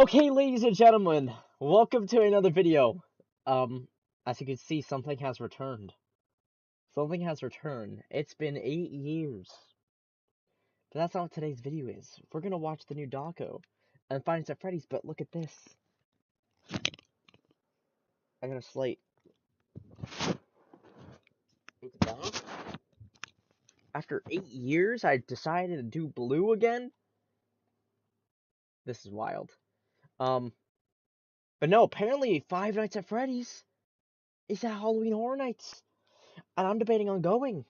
Okay, ladies and gentlemen, welcome to another video. As you can see, something has returned. Something has returned. It's been 8 years. But that's not what today's video is. We're gonna watch the new Dawko and Find at Freddy's, but look at this. I got a slate. It's back. After 8 years, I decided to do blue again. This is wild. But no, apparently Five Nights at Freddy's is at Halloween Horror Nights. And I'm debating on going.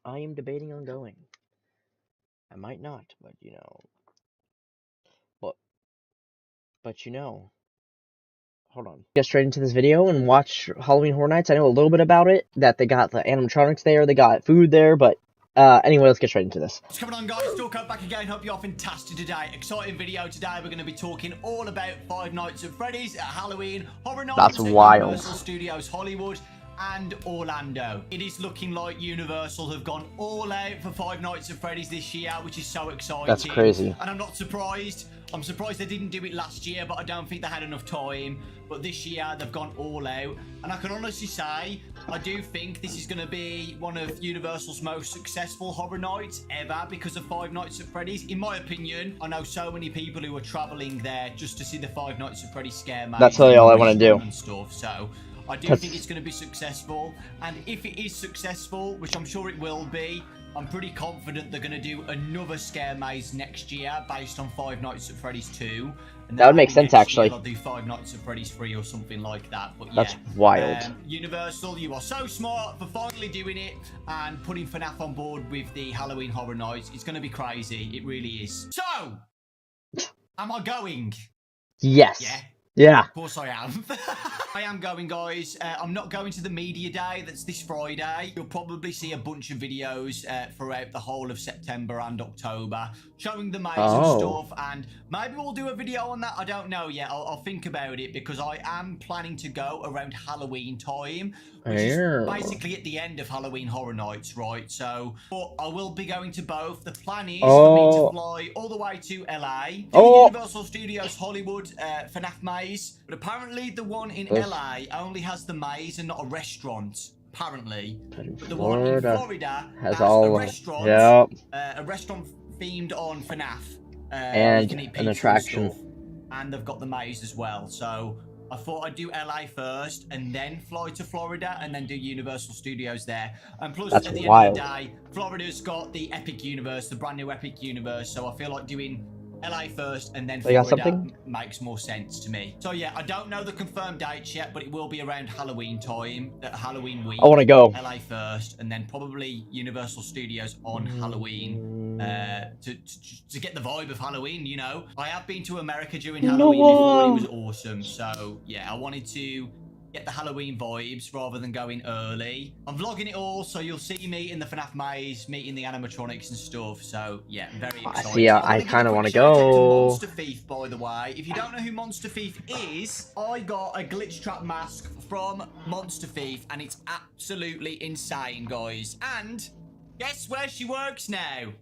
I am debating on going. I might not, but you know. But you know. Hold on. Get straight into this video and watch Halloween Horror Nights. I know a little bit about it. That they got the animatronics there, they got food there, but anyway, let's get straight into this. What's going on, guys? Dawko back again. Hope you're fantastic today. Exciting video today. We're going to be talking all about Five Nights at Freddy's at Halloween Horror Nights. That's wild. Universal Studios Hollywood and Orlando. It is looking like Universal have gone all out for Five Nights at Freddy's this year, which is so exciting. That's crazy. And I'm not surprised. I'm surprised they didn't do it last year, but I don't think they had enough time. But this year, they've gone all out. And I can honestly say, I do think this is going to be one of Universal's most successful horror nights ever because of Five Nights at Freddy's. In my opinion, I know so many people who are traveling there just to see the Five Nights at Freddy's scare maze. That's really all I want to do. And stuff. So I do think it's going to be successful. And if it is successful, which I'm sure it will be, I'm pretty confident they're going to do another scare maze next year based on Five Nights at Freddy's 2. And that would make sense, actually. They'll do Five Nights at Freddy's 3 or something like that. But yeah, that's wild. Universal, you are so smart for finally doing it and putting Fnaf on board with the Halloween Horror Nights. It's going to be crazy. It really is. So, am I going? Yes. Yeah. Yeah. Of course I am. I am going, guys. I'm not going to the media day. That's this Friday. You'll probably see a bunch of videos throughout the whole of September and October showing the maze and stuff. And maybe we'll do a video on that. I don't know yet. I'll think about it because I am planning to go around Halloween time, which is basically at the end of Halloween Horror Nights, right? So, but I will be going to both. The plan is for me to fly all the way to LA, Universal Studios Hollywood Fnaf maze. But apparently the one in LA only has the maze and not a restaurant. Apparently, the one in Florida has a restaurant. A restaurant themed on Fnaf and an attraction. And they've got the maze as well. So I thought I'd do LA first and then fly to Florida and then do Universal Studios there. And plus, at the end of the day, Florida's got the Epic Universe, the brand new Epic Universe. So I feel like doing LA first and then Florida makes more sense to me. So yeah, I don't know the confirmed dates yet, but it will be around Halloween time, Halloween week. I want to go. LA first and then probably Universal Studios on Halloween to get the vibe of Halloween, you know. I have been to America during Halloween before and it was awesome. So yeah, I wanted to get the Halloween vibes rather than going early. I'm vlogging it all, so you'll see me in the Fnaf maze, meeting the animatronics and stuff. So yeah, very excited. See, I kind of want to go. Monster Thief, by the way. If you don't know who Monster Thief is, I got a glitch trap mask from Monster Thief, and it's absolutely insane, guys. And guess where she works now?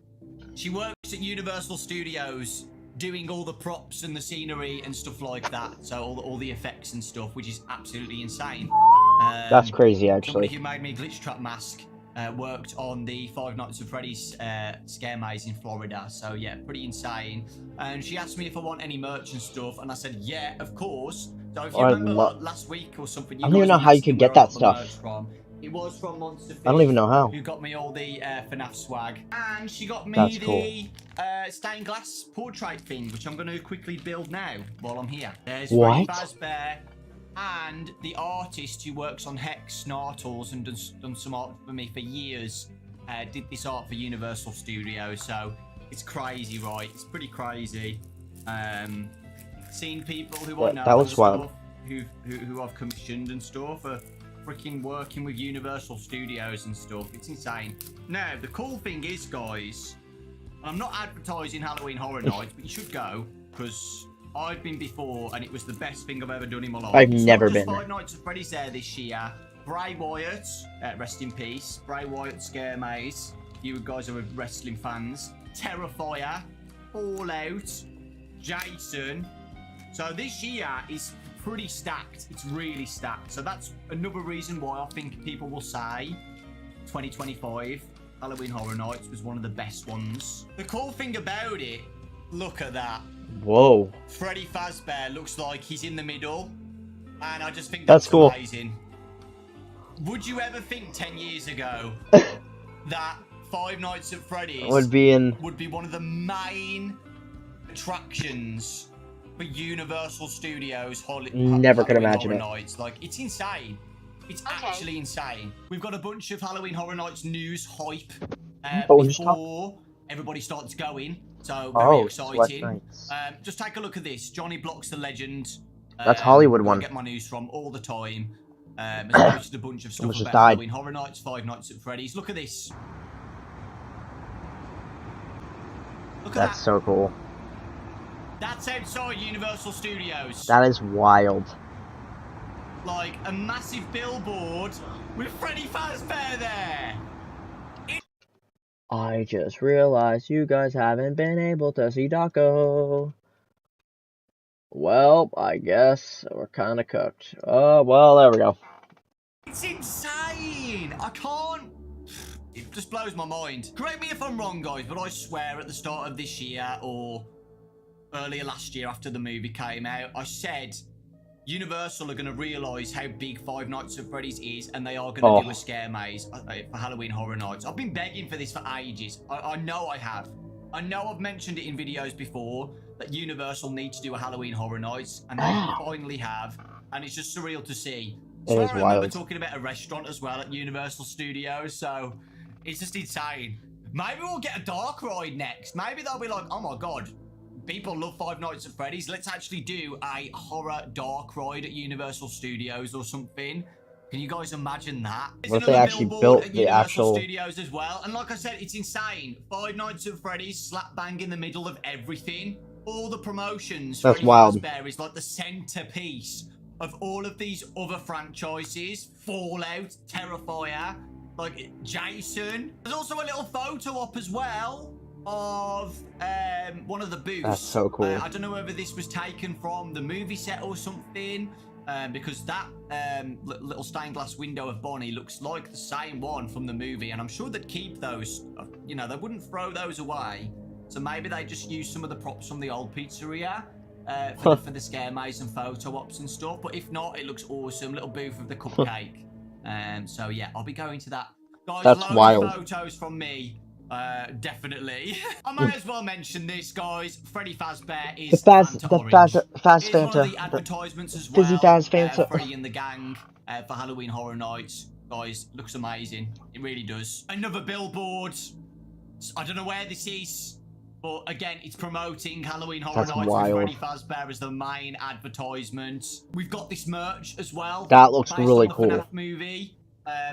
She works at Universal Studios, doing all the props and the scenery and stuff like that. So all the effects and stuff, which is absolutely insane. That's crazy, actually. Somebody who made me a glitch trap mask worked on the Five Nights at Freddy's scare maze in Florida. So yeah, pretty insane. And she asked me if I want any merch and stuff, and I said yeah, of course. So if you remember last week or something, I don't even know how you could get that stuff. It was from Monster Thief. I don't even know how. Who got me all the FNAF swag. And she got me the stained glass portrait thing, which I'm going to quickly build now while I'm here. There's Freddy Fazbear and the artist who works on Hex Snartles and done some art for me for years. Did this art for Universal Studios. So it's crazy, right? It's pretty crazy. Seen people who I know that was wild. Who I've commissioned and stuff for freaking working with Universal Studios and stuff. It's insane. Now, the cool thing is, guys, I'm not advertising Halloween Horror Nights, but you should go, because I've been before, and it was the best thing I've ever done in my life. I've never been. Five Nights at Freddy's there this year. Bray Wyatt, rest in peace. Bray Wyatt Scare Maze. You guys are wrestling fans. Terrifier. Fallout, Jason. So this year is pretty stacked. It's really stacked. So that's another reason why I think people will say 2025 Halloween Horror Nights was one of the best ones. The cool thing about it, look at that. Whoa. Freddy Fazbear looks like he's in the middle. And I just think That's cool. Amazing. Would you ever think 10 years ago that Five Nights at Freddy's would be one of the main attractions for Universal Studios Never could imagine Horror it. Nights? Like, it's insane. It's actually insane. We've got a bunch of Halloween Horror Nights news hype before everybody starts going. So very exciting. Just take a look at this. Johnny Block's the legend. That's Hollywood one. I get my news from all the time. Has posted a bunch of stuff about Halloween Horror Nights, Five Nights at Freddy's. Look at this. Look at that. That's so cool. That's outside Universal Studios. That is wild. Like a massive billboard with Freddy Fazbear there. I just realized you guys haven't been able to see Dawko. Well, I guess we're kind of cooked. Oh, well, there we go. It's insane. I can't. It just blows my mind. Correct me if I'm wrong, guys, but I swear at the start of this year or earlier last year after the movie came out, I said Universal are going to realise how big Five Nights at Freddy's is, and they are going to do a scare maze for Halloween Horror Nights. I've been begging for this for ages. I know I have. I know I've mentioned it in videos before that Universal need to do a Halloween Horror Nights, and they finally have, and it's just surreal to see. So I remember talking about a restaurant as well at Universal Studios, so it's just insane. Maybe we'll get a dark ride next. Maybe they'll be like, oh my god, people love Five Nights at Freddy's. Let's actually do a horror dark ride at Universal Studios or something. Can you guys imagine that? What if they actually built the actual Studios as well? And like I said, it's insane. Five Nights at Freddy's slap bang in the middle of everything. All the promotions. That's wild. Fazbear is like the centerpiece of all of these other franchises. Fallout, Terrifier, like Jason. There's also a little photo op as well of one of the booths. That's so cool. I don't know whether this was taken from the movie set or something, because that little stained glass window of Bonnie looks like the same one from the movie, and I'm sure they'd keep those. You know, they wouldn't throw those away. So maybe they just use some of the props from the old pizzeria for the scare maze and photo ops and stuff. But if not, it looks awesome. Little booth of the cupcake. So yeah, I'll be going to that. Guys, that's wild. Photos from me. Definitely. I might as well mention this, guys. Freddy Fazbear is Fast one Fanta. of the advertisements as well. Fizzy Faz Fanta. Freddy and the gang for Halloween Horror Nights. Guys, looks amazing. It really does. Another billboard. I don't know where this is, but again, it's promoting Halloween Horror Nights with Freddy Fazbear as the main advertisement. We've got this merch as well. That looks really cool. Fnaf movie.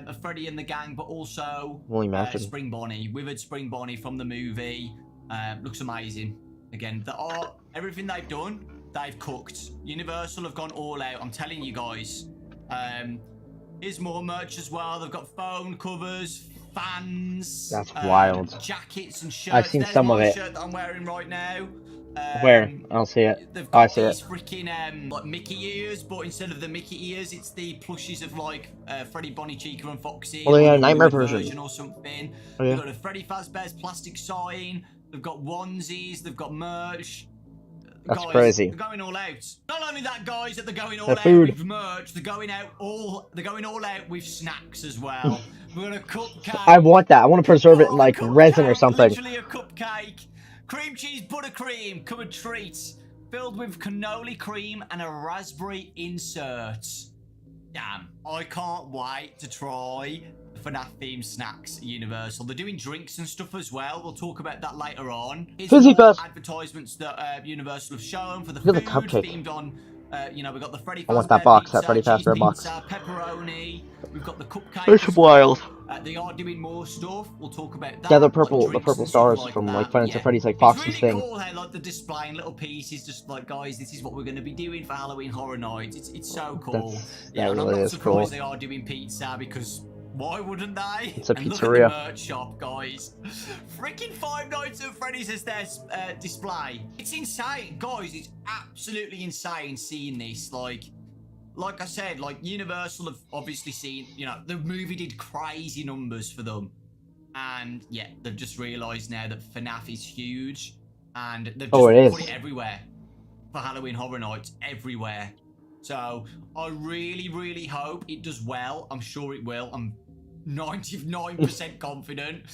Of Freddy and the gang, but also Spring Bonnie, Withered Spring Bonnie from the movie. Looks amazing. Again, the art, everything they've done, they've cooked. Universal have gone all out. I'm telling you guys. Here's more merch as well. They've got phone covers, fans. That's wild. Jackets and shirts. I've seen some of it. Shirt that I'm wearing right now. Where? I'll see it. They've got these freaking like Mickey ears, but instead of the Mickey ears, it's the plushies of like Freddy, Bonnie, Chica, and Foxy. Oh yeah, Nightmare version or something. Oh, yeah. They've got a Freddy Fazbear's plastic sign. They've got onesies. They've got merch. That's guys, crazy. They're going all out. Not only that, guys, that they're going all out with merch. They're going all out with snacks as well. We're gonna cupcake. I want that. I want to preserve it in like resin or something. Literally a cupcake. Cream cheese buttercream, come and treat, filled with cannoli cream and a raspberry insert. Damn, I can't wait to try FNAF themed snacks at Universal. They're doing drinks and stuff as well. We'll talk about that later on. Fizzy Fuzz. Advertisements that Universal have shown for the food themed on. You know, we've got the Freddy Fazbear I want that box, pizza, that Freddy Fazbear box. Pepperoni. We've got the cupcake. It's wild. They are doing more stuff. We'll talk about that. Yeah, the purple stars like from that. like Five Nights at Freddy's, like Fox's it's thing. really cool how like the displaying little pieces, just like guys, this is what we're going to be doing for Halloween Horror Nights. It's so cool. That I'm really not is surprised cool. they are doing pizza because Why wouldn't they? It's a And look at the pizzeria. merch shop, guys. Freaking Five Nights at Freddy's as their display. It's insane, guys. It's absolutely insane seeing this. Like I said, like Universal have obviously seen, you know, the movie did crazy numbers for them. And yeah, they've just realised now that Fnaf is huge. And they've just put it everywhere. For Halloween Horror Nights, everywhere. So I really, really hope it does well. I'm sure it will. I'm 99% confident.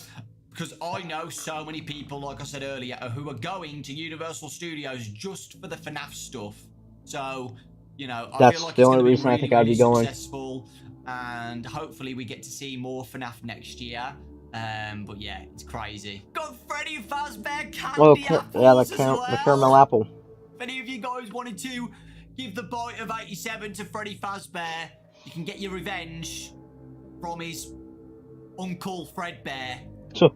Because I know so many people, like I said earlier, who are going to Universal Studios just for the FNAF stuff. So, you know, I feel like the it's only going to reason be really, I think I'd be really going. successful. And hopefully we get to see more FNAF next year. But yeah, it's crazy. Got Freddy Fazbear candy apples as well. The caramel apple. If any of you guys wanted to give the bite of 87 to Freddy Fazbear, you can get your revenge from his Uncle Fredbear. Sure.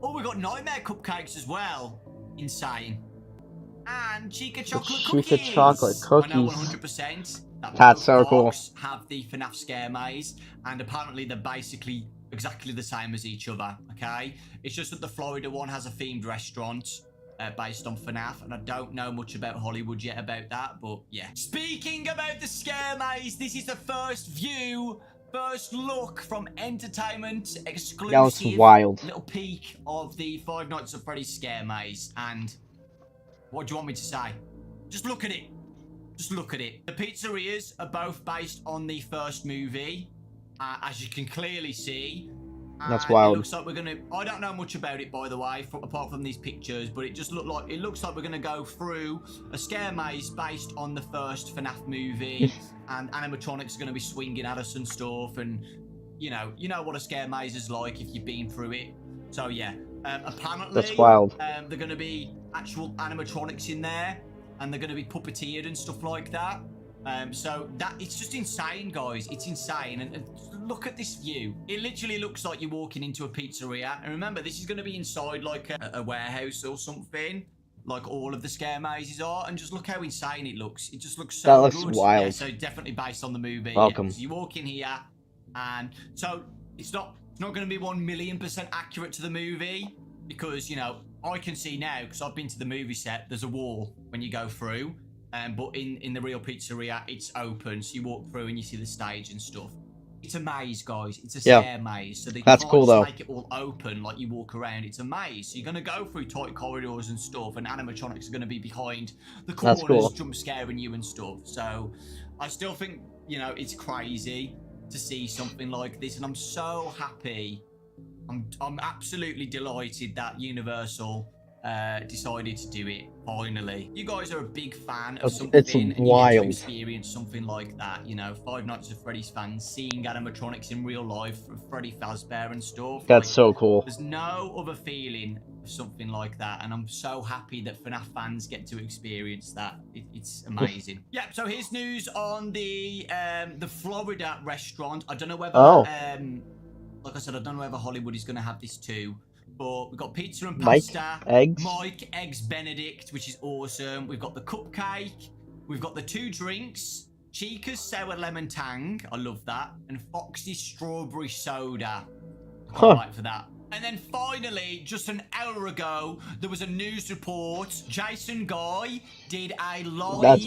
Oh, we got Nightmare Cupcakes as well. Insane. And Chica Chocolate Chica Cookies. Chocolate Cookies. I know 100%. That's so cool. Have the FNAF Scare Maze, and apparently they're basically exactly the same as each other, okay? It's just that the Florida one has a themed restaurant based on FNAF, and I don't know much about Hollywood yet about that, but yeah. Speaking about the Scare Maze, this is the first look from Entertainment exclusive. That was wild. Little peek of the Five Nights at Freddy's Scare Maze, and what do you want me to say? Just look at it. Just look at it. The pizzerias are both based on the first movie, as you can clearly see. That's wild. It looks like we're gonna. I don't know much about it, by the way, apart from these pictures. But it just looks like we're gonna go through a scare maze based on the first FNAF movie, and animatronics are gonna be swinging at us and stuff. And you know what a scare maze is like if you've been through it. So yeah, apparently that's wild. They're gonna be actual animatronics in there, and they're gonna be puppeteered and stuff like that. So that it's just insane, guys. It's insane, and look at this view. It literally looks like you're walking into a pizzeria. And remember, this is going to be inside like a warehouse or something, like all of the scare mazes are. And just look how insane it looks. It just looks so that looks good. wild. Yeah, so definitely based on the movie. Welcome. Yeah, so you walk in here, and so it's not going to be 1,000,000% accurate to the movie, because you know I can see now, because I've been to the movie set. There's a wall when you go through. But in the real pizzeria, it's open, so you walk through and you see the stage and stuff. It's a maze, guys. It's a scare maze. So they can't just make it all open like you walk around. It's a maze. So you're going to go through tight corridors and stuff, and animatronics are going to be behind the corners, jump scaring you and stuff. So I still think, you know, it's crazy to see something like this, and I'm so happy. I'm absolutely delighted that Universal decided to do it finally. You guys are a big fan of something, and you get to experience something like that. You know, Five Nights at Freddy's fans seeing animatronics in real life, Freddy Fazbear and stuff. That's so cool. There's no other feeling of something like that, and I'm so happy that FNAF fans get to experience that. It's amazing. Yeah. So here's news on the Florida restaurant. I don't know whether like I said, I don't know whether Hollywood is going to have this too. But we've got pizza and pasta. Mike Eggs Benedict, which is awesome. We've got the cupcake. We've got the 2 drinks. Chica's Sour Lemon Tang. I love that. And Foxy's Strawberry Soda. I can't wait for that. And then finally, just an hour ago, there was a news report. Jason Guy did a live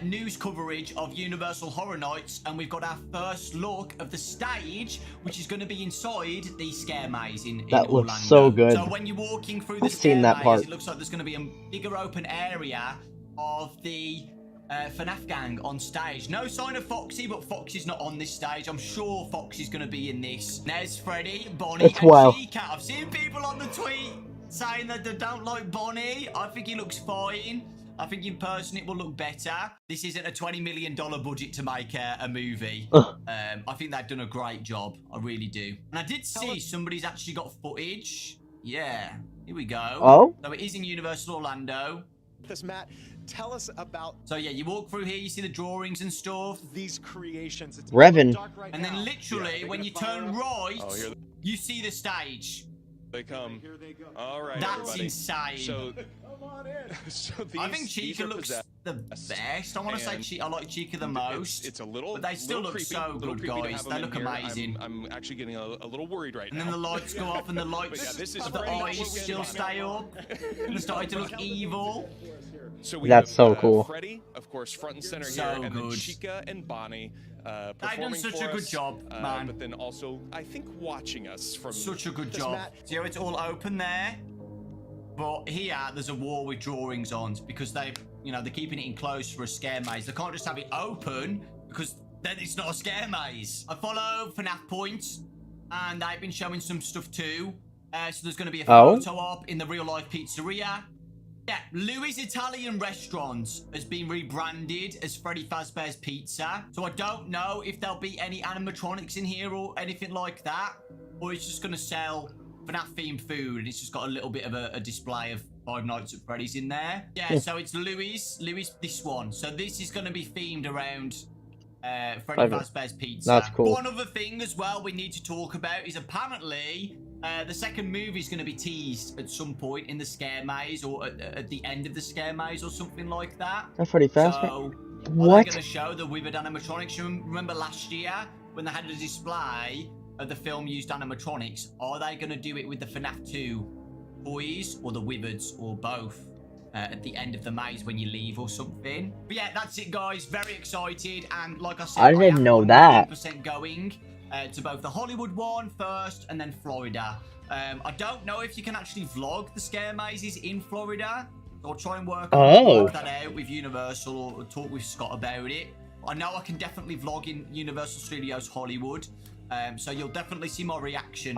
news coverage of Universal Horror Nights, and we've got our first look of the stage, which is going to be inside the scare maze in Orlando. That looks so good. So when you're walking through the scare maze, it looks like there's going to be a bigger open area of the FNAF gang on stage. No sign of Foxy, but Foxy's not on this stage. I'm sure Foxy's going to be in this. There's Freddy, Bonnie, and Chica. I've seen people on the tweet saying that they don't like Bonnie. I think he looks fine. I think in person it will look better. This isn't a $20 million budget to make a movie. I think they've done a great job. I really do. And I did see somebody's actually got footage. Yeah, here we go. So it is in Universal Orlando. This, Matt, tell us about. So yeah, you walk through here, you see the drawings and stuff. These creations. It's Revan. Right and then literally, when you turn right, you see the stage. They come. Here they go. All right, That's everybody. insane. So Come on in. So I think Chica looks the best. I want to say I like Chica the most. It's a little, but they still look creepy, so good, guys. They look amazing. I'm actually getting a little worried right now. And then the lights go off, and the lights of the eyes still stay up. And they're starting to look evil. So we That's have, so cool. Freddy, of course, front and center So here, and then good. Chica and Bonnie They've done such a good job, man. But then also, I think, watching us from... Such a good job. See how it's all open there? But here, there's a wall with drawings on because they're keeping it enclosed for a scare maze. They can't just have it open because then it's not a scare maze. I follow Fnaf points, and they've been showing some stuff too. So there's going to be a photo op in the real-life pizzeria. Yeah, Louis Italian Restaurant has been rebranded as Freddy Fazbear's Pizza. So I don't know if there'll be any animatronics in here or anything like that. Or it's just going to sell FNAF-themed food. And it's just got a little bit of a display of Five Nights at Freddy's in there. Yeah, so it's Louis, this one. So this is going to be themed around Freddy Fazbear's Pizza. That's cool. One other thing as well we need to talk about is apparently... the second movie is going to be teased at some point in the scare maze or at the end of the scare maze or something like that. That's pretty fast. So, what? Are they going to show the withered animatronics? You remember last year when they had a display of the film used animatronics? Are they going to do it with the FNAF 2 toys or the withereds or both at the end of the maze when you leave or something? But yeah, that's it, guys. Very excited. And like I said, I didn't know that. 100% going to both the Hollywood one first and then Florida. I don't know if you can actually vlog the scare mazes in Florida. So I'll try and work that out with Universal or talk with Scott about it. I know I can definitely vlog in Universal Studios Hollywood. So you'll definitely see my reaction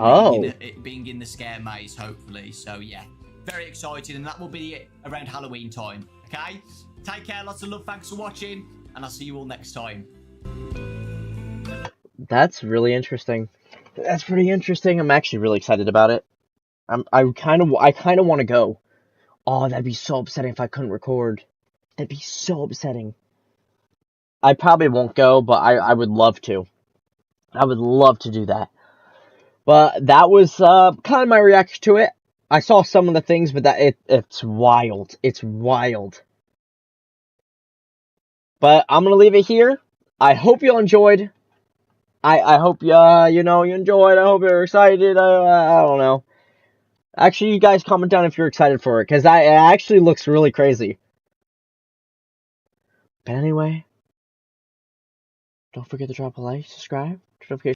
being in the scare maze, hopefully. So yeah, very excited. And that will be around Halloween time. Okay? Take care. Lots of love. Thanks for watching. And I'll see you all next time. That's really interesting. That's pretty interesting. I'm actually really excited about it. I kind of want to go. Oh, that'd be so upsetting if I couldn't record. That'd be so upsetting. I probably won't go, but I would love to. I would love to do that. But that was kind of my reaction to it. I saw some of the things, but it's wild. It's wild. But I'm gonna leave it here. I hope you all enjoyed. I hope you enjoyed. I hope you're excited. I don't know. Actually, you guys comment down if you're excited for it, because it actually looks really crazy. But anyway, don't forget to drop a like, subscribe, notification.